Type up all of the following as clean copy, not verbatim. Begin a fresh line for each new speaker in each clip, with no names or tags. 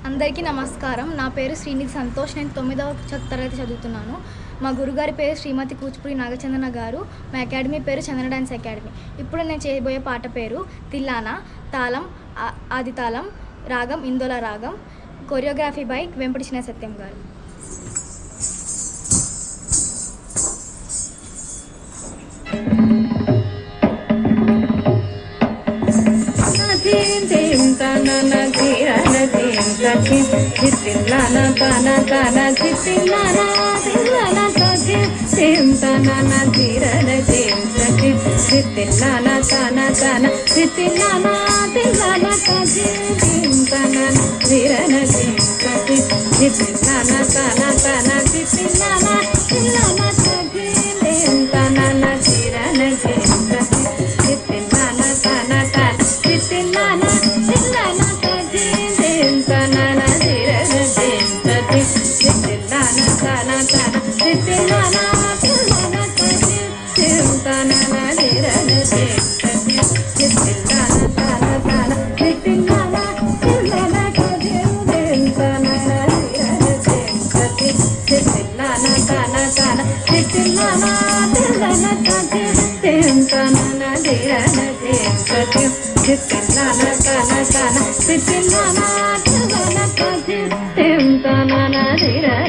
అందరికీ నమస్కారం. నా పేరు శ్రీనిధి సంతోష్. నేను 9వ తరగతి చదువుతున్నాను. మా గురుగారి పేరు శ్రీమతి కూచిపూడి నాగచందన గారు. మా అకాడమీ పేరు చందన డ్యాన్స్ అకాడమీ. ఇప్పుడు నేను చేయబోయే పాట పేరు తిల్లానా. తాళం ఆది తాళం, రాగం ఇందోల రాగం. కొరియోగ్రఫీ బై వెంపటి చిన్న సత్యం గారు.
చిత్తిల్లానా తానా తానా చిత్తిల్లానా తిల్లానా తింతనా తీరన తింతకి చిత్తిల్లానా తానా తానా చిత్తిల్లానా తిల్లానా తింతనా తీరన తింతకి చిత్తిల్లానా తానా తానా చిత్తిల్లానా తిల్లానా తింతనా తీరన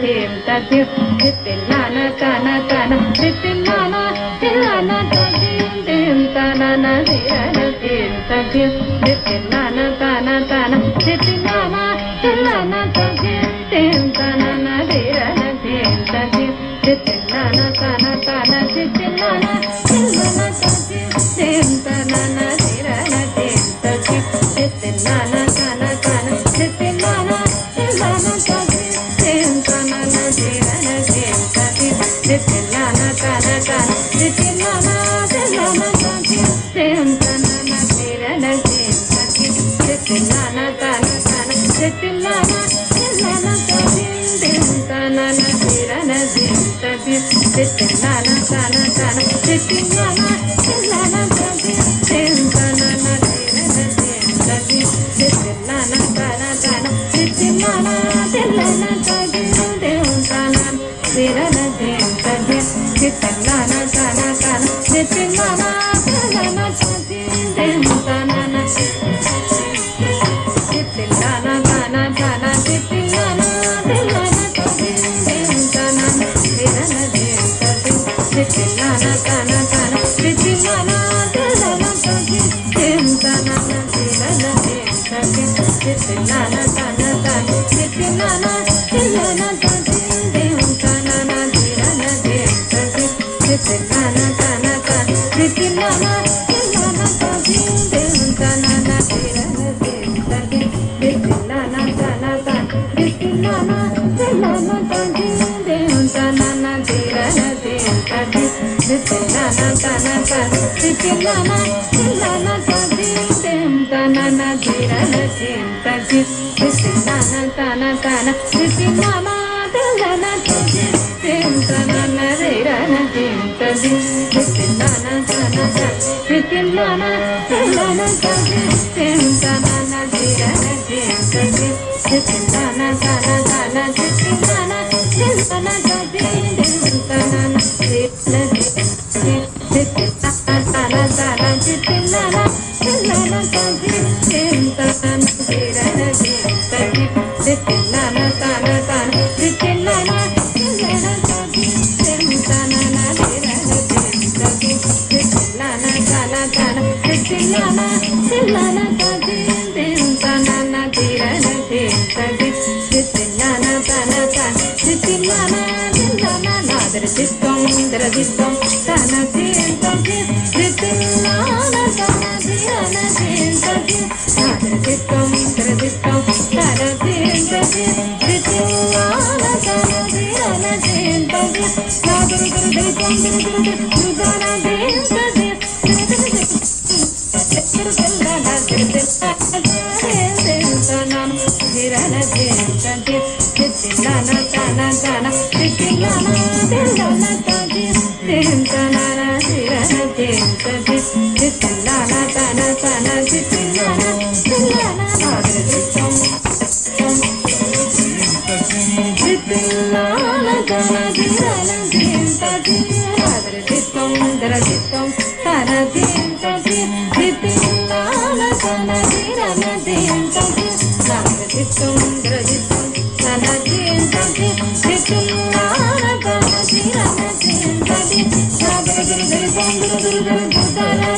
తింతకి చిత్తిల్లానా తానా తానా చిత్తిల్లానా తిల్లానా
Tana
జింతది దిత్తం దరదిత్తం తనదింతది దిత్తిల్లాన తనదిరన దింతది దరదిత్తం దరదిత్తం తనదింతది దిత్తిల్లాన తనదిరన దింతది దరదిరి బంగురు దరదింతది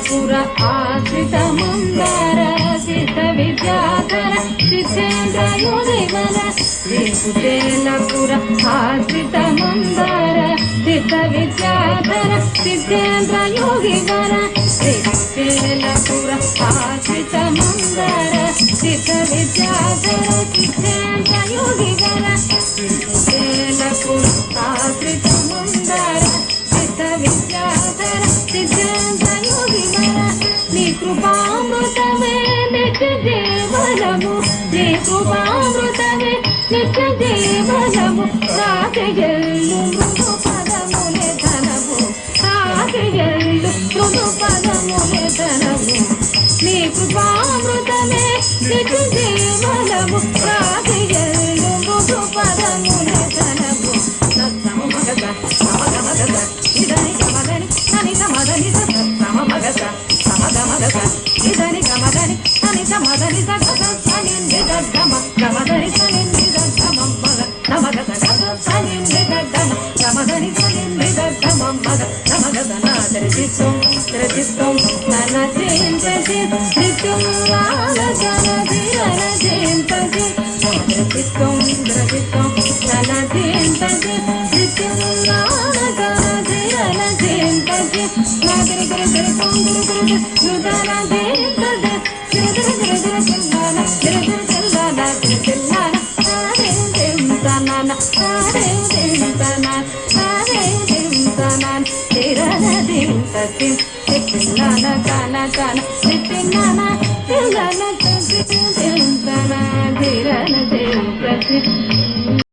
పుర ఆశ్రిత మందార సిత విద్యాధర సిద్ధేంద్ర యోగివర పుర ఆశ్రిత మందార సిత విద్యాధర సిద్ధేంద్ర యోగివర పుర ఆశ్రిత మందార సిత విద్యాధర సిద్ధేంద్ర యోగివర పుర ఆశ్రిత మందార సిత విద్యాధర సిద్ధేంద్ర నీ కృపామృతమే నిత్య జీవనము నీ కృపామృతమే నిత్య జీవనము సాకెళ్ళు మృదు పదములే ధనము సాకెళ్ళు మృదు పదములే ధనము నీ కృపామృతమే నిత్య జీవనము సాకెళ్ళు మృదు పదములే ధనము సత్తమ మగద సమగ మగద ఇదని గమదని నని సమదని సత్తమ మగద ఇదని గమదని అని సమదని సగని నిదమ గమదని సని నిదమ మగ నమగద సని నిదమ గమదని సని నిదమ మగ నమగద నాదరితం నన చింతసి నిత్యం లాల జన ధీరన చింత దిత్తం ద్రవిత్తం తన దింతది దిత్తిల్లాన గాదిరన దింతది నాగరి గరి గరి కొంగురు గురు గుదన దింతది గిరి గిరి గిరి గిల్లాన గిరి గిరి గిల్లాన గిరి గిల్లాన ఆరే దింతనాన ఆరే దింతనాన ఆరే దింతనాన తిరన దింతది దిత్తిల్లాన కాన కాన దిత్తినాన